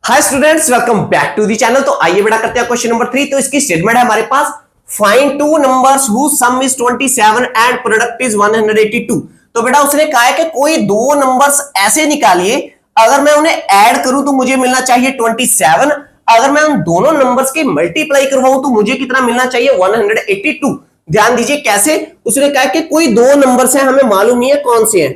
Hi students, welcome back to the channel. तो आइए बेटा करते हैं क्वेश्चन नंबर 3। तो इसकी स्टेटमेंट है हमारे पास, find two numbers whose sum is 27 and product is 182। तो बेटा उसने कहा है कि कोई दो नंबर्स ऐसे निकालिए, अगर मैं उन्हें ऐड करूं तो मुझे मिलना चाहिए 27, अगर मैं उन दोनों नंबर्स की मल्टीप्लाई करवाऊं तो मुझे कितना मिलना चाहिए 182। ध्यान दीजिए कैसे। उसने कहा कि कोई दो नंबर्स हैं, हमें मालूम नहीं है कौन से हैं,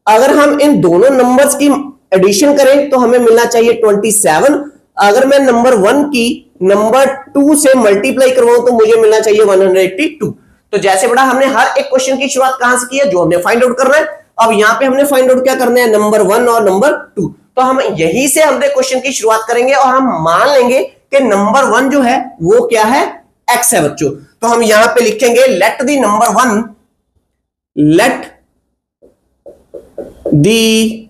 अगर हम इन दोनों नंबर्स की एडिशन करें तो हमें मिलना चाहिए 27। अगर मैं नंबर 1 की नंबर 2 से मल्टीप्लाई करवाऊं तो मुझे मिलना चाहिए 182। तो जैसे बड़ा हमने हर एक क्वेश्चन की शुरुआत कहां से की है, जो हमने फाइंड आउट करना है। अब यहां पे हमने फाइंड आउट क्या करना है, नंबर 1 और नंबर 2। तो हम यहीं से हमने क्वेश्चन की शुरुआत करेंगे और हम मान लेंगे कि नंबर 1 जो है वो क्या है, एक्स है बच्चों। तो हम यहां पे लिखेंगे let the number 1, let the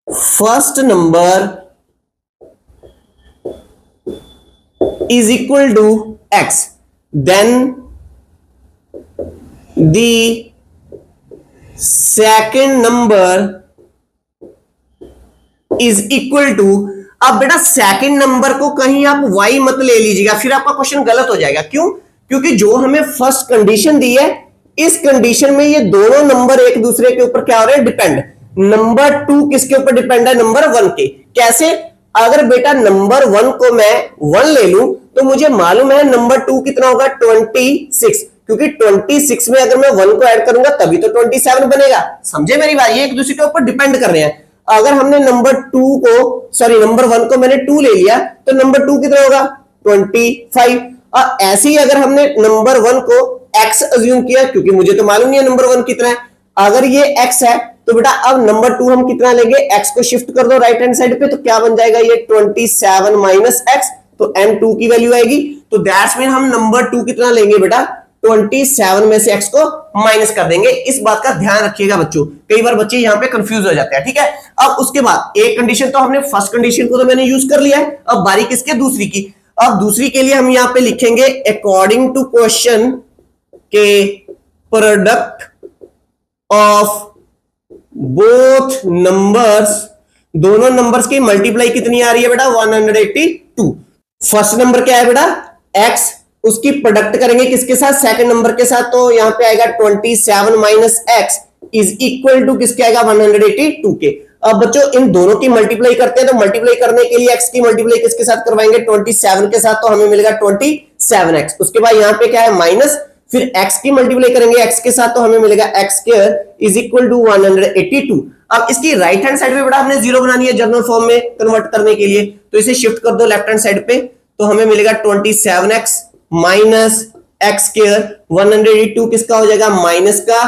first number is equal to x, then the second number is equal to। अब बेटा सेकंड नंबर को कहीं आप y मत ले लीजिएगा, फिर आपका क्वेश्चन गलत हो जाएगा। क्यों? क्योंकि जो हमें फर्स्ट कंडीशन दी है, इस कंडीशन में ये दोनों नंबर एक दूसरे के ऊपर क्या हो रहे हैं, डिपेंड। नंबर 2 किसके ऊपर डिपेंड है, नंबर 1 के। कैसे? अगर बेटा नंबर 1 को मैं 1 ले लूं तो मुझे मालूम है नंबर 2 कितना होगा, 26। क्योंकि 26 में अगर मैं 1 को ऐड करूंगा तभी तो 27 बनेगा। समझे मेरी बात? ये एक दूसरे के ऊपर डिपेंड कर रहे हैं। अगर हमने नंबर 2 को, सॉरी नंबर 1 को मैंने 2 ले लिया तो नंबर 2 कितना होगा, 25। और ऐसे ही अगर हमने नंबर 1 को x अज्यूम किया, क्योंकि मुझे तो मालूम नहीं है नंबर 1 कितना है, अगर ये x है तो बेटा अब नंबर 2 हम कितना लेंगे, x को शिफ्ट कर दो राइट हैंड साइड पे, तो क्या बन जाएगा ये 27 माइनस x, तो m2 की वैल्यू आएगी। तो दैट्स मीन हम नंबर 2 कितना लेंगे बेटा, 27 में से x को माइनस कर देंगे। इस बात का ध्यान रखिएगा बच्चों, कई बार बच्चे यहां पे कंफ्यूज हो जाते हैं। ठीक है, अब उसके बाद एक कंडीशन तो हमने, फर्स्ट कंडीशन को तो मैंने यूज कर लिया है, अब बारी किसके, दूसरी की। अब दूसरी के लिए हम यहां पे लिखेंगे अकॉर्डिंग टू क्वेश्चन के प्रोडक्ट ऑफ बोथ नंबर्स, दोनों नंबर्स की मल्टीप्लाई कितनी आ रही है बेटा, 182। फर्स्ट नंबर क्या है बेटा, x, उसकी प्रोडक्ट करेंगे किसके साथ, सेकंड नंबर के साथ। तो यहां पे आएगा 27 minus x is equal to किसके आएगा, 182 के। अब बच्चों इन दोनों की मल्टीप्लाई करते हैं, तो मल्टीप्लाई करने के लिए x की मल्टीप्लाई किसके साथ करवाएंगे, 27 के साथ, तो हमें मिलेगा 27x। उसके बाद यहां पे क्या है, माइनस, फिर x की मल्टीप्लाई करेंगे x के साथ तो हमें मिलेगा x square is equal to 182। अब इसकी राइट हैंड साइड पे बेटा हमने जीरो बनानी है जनरल फॉर्म में कन्वर्ट करने के लिए, तो इसे शिफ्ट कर दो लेफ्ट हैंड साइड पे, तो हमें मिलेगा 27x माइनस x स्क्वायर, 182 किसका हो जाएगा, माइनस का,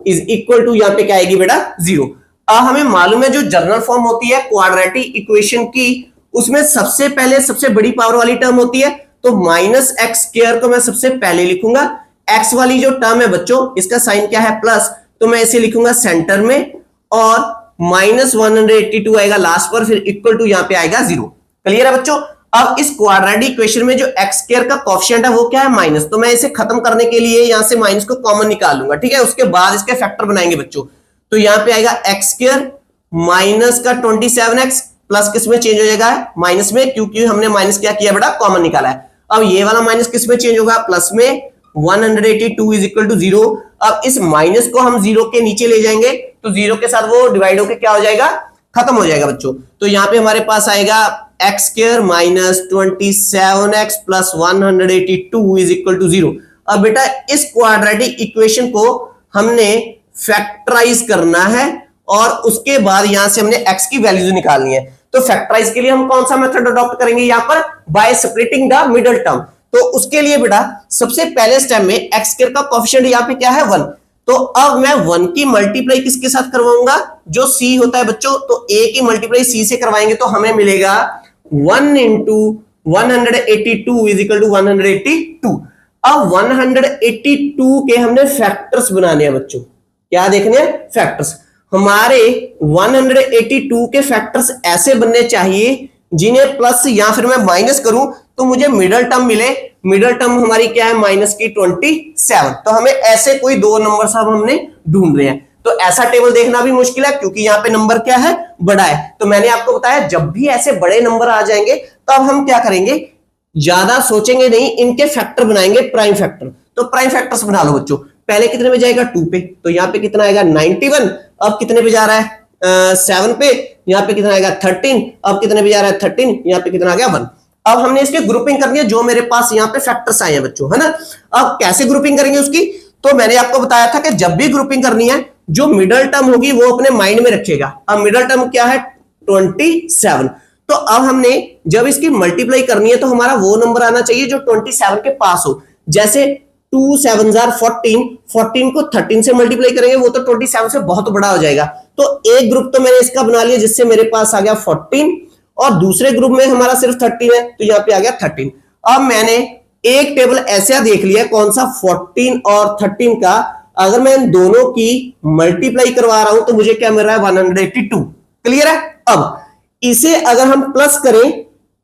इज इक्वल टू यहां पे क्या आएगी बेटा, 0। अब हमें मालूम है जो जनरल फॉर्म होती है क्वाड्रेटिक इक्वेशन की, उसमें सबसे पहले सबसे बड़ी पावर वाली टर्म होती है, तो माइनस एक्स स्क्वायर को मैं सबसे पहले लिखूंगा। एक्स वाली जो टर्म है बच्चों, इसका साइन क्या है, प्लस, तो मैं इसे लिखूंगा सेंटर में, और माइनस 182 आएगा लास्ट पर, फिर इक्वल टू यहां पे आएगा 0। क्लियर है बच्चों? अब इस क्वाड्रेटिक इक्वेशन में जो एक्स स्क्वायर का कोएफिशिएंट है वो क्या है, माइनस, तो मैं इसे खत्म करने के लिए यहां से माइनस को कॉमन निकाल लूंगा। ठीक है, उसके बाद इसके फैक्टर बनाएंगे बच्चों, तो यहां पे आएगा एक्स स्क्वायर माइनस का 27x, प्लस किस में चेंज हो जाएगा, माइनस में, क्योंकि हमने माइनस क्या किया बेटा, कॉमन निकाला है। अब ये वाला माइनस किस में चेंज होगा, प्लस में, 182 इज इक्वल टू 0। अब इस माइनस को हम 0 के नीचे ले जाएंगे तो 0 के साथ वो डिवाइड होकर क्या हो जाएगा, खत्म हो जाएगा बच्चों। तो यहां पे हमारे पास आएगा x square minus 27x plus 182 is equal to 0। अब बेटा इस क्वाड्रेटिक इक्वेशन को हमने फैक्टराइज करना है और उसके बाद यहां से हमने x की वैल्यूज निकालनी है। तो फैक्टराइज के लिए हम कौन सा मेथड अडॉप्ट करेंगे, यहां पर by splitting the middle term. तो उसके लिए बेटा सबसे पहले स्टेप में x स्क्वायर का कोएफिशिएंट यहां पे क्या है, 1। तो अब मैं 1 की मल्टीप्लाई किसके साथ करवाऊंगा, जो c होता है बच्चों, तो a की मल्टीप्लाई c से करवाएंगे तो हमें मिलेगा 1 इंटू 182 इज इक्वल टू 182। अब 182 के हमने फैक्टर्स बनाने हैं बच्चों, क्या देखने हैं, फैक्टर्स। हमारे 182 के फैक्टर्स ऐसे बनने चाहिए जिन्हें प्लस या फिर मैं माइनस करूं तो मुझे मिडल टर्म मिले। मिडल टर्म हमारी क्या है, माइनस की 27। तो हमें ऐसे कोई दो नंबर सब हमने ढूंढ रहे हैं। तो ऐसा टेबल देखना भी मुश्किल है क्योंकि यहाँ पे नंबर क्या है, बड़ा है। तो मैंने आपको बताया जब भी ऐसे बड़े नंबर आ जाएंगे तब हम क्या करेंगे, ज्यादा सोचेंगे नहीं, इनके फैक्टर बनाएंगे, प्राइम फैक्टर। तो प्राइम फैक्टर्स बना लो बच्चों। पहले कितने पे जाएगा, 2 पे, तो यहाँ पे कितना आएगा 91। अब कितने पे जा रहा है 7 पे, यहाँ पे कितना आएगा 13। अब कितने पे जा रहा है 13, यहाँ पे कितना आ गया 1। अब हमने इसकी ग्रुपिंग करनी है जो मेरे पास यहाँ पे फैक्टर्स आए हैं बच्चों, है ना। अब कैसे ग्रुपिंग करेंगे उसकी, तो मैंने आपको बताया था कि जब भी ग्रुपिंग करनी है जो मिडल टर्म होगी वो अपने माइंड में रखिएगा। अब मिडल टर्म क्या है 27। तो अब हमने जब इसकी मल्टीप्लाई करनी है तो हमारा वो नंबर आना चाहिए जो 27 के पास हो। जैसे 2 7 14, 14 को 13 से मल्टीप्लाई करेंगे वो तो 27 से बहुत बड़ा हो जाएगा। तो एक ग्रुप तो मैंने इसका बना लिया जिससे मेरे पास आ गया 14, और दूसरे ग्रुप में हमारा सिर्फ 13 है तो यहाँ पे आ गया 13। अब मैंने एक टेबल ऐसा देख लिया कौन सा 14 और 13 का, अगर मैं इन दोनों की मल्टीप्लाई करवा रहा हूं तो मुझे क्या मिल रहा है 182। क्लियर है। अब इसे अगर हम प्लस करें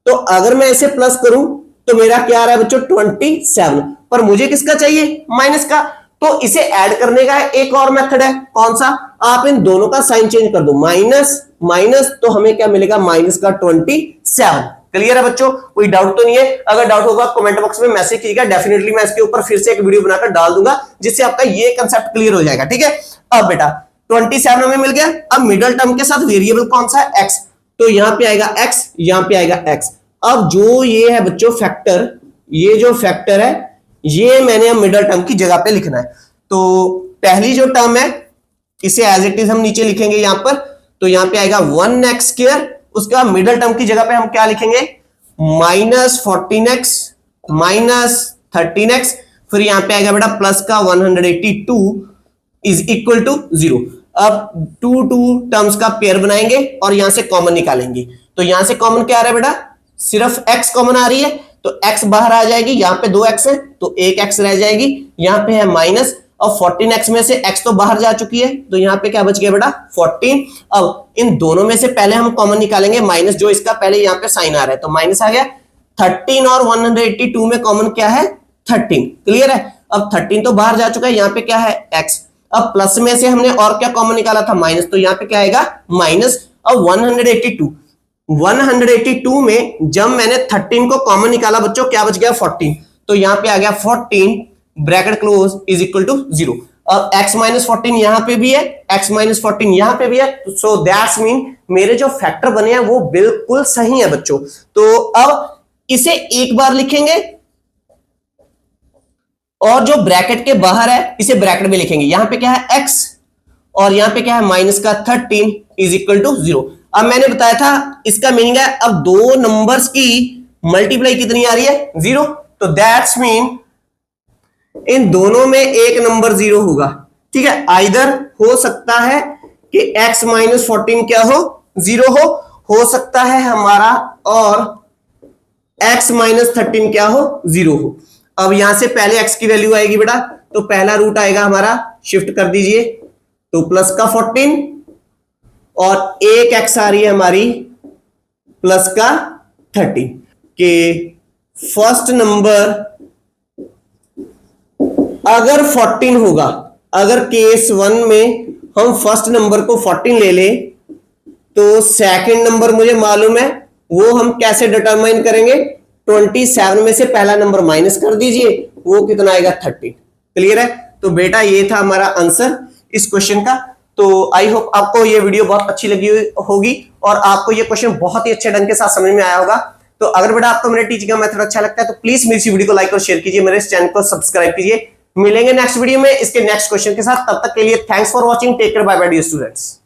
तो अगर मैं इसे प्लस करूं तो मेरा क्या आ रहा है बच्चों 27, पर मुझे किसका चाहिए, माइनस का। तो इसे ऐड करने का एक और मेथड है, कौन सा, आप इन दोनों का साइन चेंज कर दो, माइनस माइनस, तो हमें क्या मिलेगा माइनस का 27। क्लियर है बच्चों, कोई डाउट तो नहीं है। अगर डाउट होगा कमेंट बॉक्स में मैसेज कीजिएगा, डेफिनेटली मैं इसके ऊपर फिर से एक वीडियो बनाकर डाल दूंगा जिससे आपका ये कंसेप्ट क्लियर हो जाएगा। ठीक है। अब बेटा 27 हमें मिल गया। अब मिडिल टर्म के साथ वेरिएबल कौन सा है, एक्स, तो यहां पे आएगा x, यहां पे आएगा x। अब जो ये है बच्चों फैक्टर, ये जो फैक्टर है ये मैंने अब मिडिल टर्म की जगह पे लिखना है। तो पहली जो टर्म है इसे एज इट इज हम नीचे लिखेंगे यहां पर, तो यहां पे आएगा 1x²। उसका मिडिल टर्म की जगह पे हम क्या लिखेंगे, -14x -13x, फिर यहां पे आएगा बेटा प्लस का 182 इज इक्वल टू 0। अब 2 टर्म्स का पेयर बनाएंगे और यहां से कॉमन निकालेंगे। तो यहां से कॉमन क्या आ रहा है बेटा, सिर्फ x कॉमन आ रही है, तो x बाहर आ जाएगी, यहां पे 2x है तो 1x रह जाएगी, यहां पे है माइनस, और 14x में से x तो बाहर जा चुकी है तो यहां पे क्या बच गया बेटा 14। अब इन दोनों में से पहले हम कॉमन निकालेंगे माइनस, जो इसका पहले यहां पे साइन आ रहा है तो माइनस आ गया। 13 और 182 में कॉमन क्या है 13। क्लियर है। अब 13 तो बाहर जा चुका है, यहां पे क्या है x। अब प्लस में से हमने और क्या कॉमन निकाला था माइनस, तो यहां पे क्या आएगा माइनस। अब 182 में जब मैंने 13 को कॉमन निकाला बच्चों क्या बच गया 14, तो यहां पे आ गया 14 bracket close is equal to 0। अब x -14 यहां पे भी है, x -14 यहां पे भी है, सो दैट्स मीन मेरे जो फैक्टर बने हैं वो बिल्कुल सही है बच्चों। तो अब इसे एक बार लिखेंगे और जो ब्रैकेट के बाहर है इसे ब्रैकेट में लिखेंगे। यहां पे क्या है x और यहां पे क्या है माइनस का 13 इज इक्वल टू 0। अब मैंने बताया था इसका मीनिंग है अब दो नंबर्स की मल्टीप्लाई कितनी आ रही है 0, तो दैट्स मीन इन दोनों में एक नंबर 0 होगा। ठीक है। आइदर हो सकता है कि x -14 क्या हो 0 हो सकता है हमारा और x -13 क्या हो 0 हो। अब यहां से पहले x की वैल्यू आएगी बेटा, तो पहला रूट आएगा हमारा, शिफ्ट कर दीजिए, तो प्लस का 14 और एक x आ रही है हमारी प्लस का 13 के फर्स्ट नंबर अगर 14 होगा, अगर केस 1 में हम फर्स्ट नंबर को 14 ले ले तो सेकंड नंबर मुझे मालूम है, वो हम कैसे डिटरमाइन करेंगे, 27 में से पहला नंबर माइनस कर दीजिए, वो कितना आएगा 30। क्लियर है। तो बेटा ये था हमारा आंसर इस क्वेश्चन का। तो आई होप आपको ये वीडियो बहुत अच्छी लगी होगी और आपको ये क्वेश्चन बहुत ही अच्छे ढंग के साथ समझ में आया होगा। तो अगर बेटा आपको मेरे टीचिंग का मेथड अच्छा लगता है तो प्लीज मेरी वीडियो को लाइक और शेयर कीजिए, मेरे इस चैनल को सब्सक्राइब कीजिए। मिलेंगे नेक्स्ट वीडियो में इसके नेक्स्ट क्वेश्चन के साथ, तब तक के लिए thanks for watching, take care, bye bye dear students.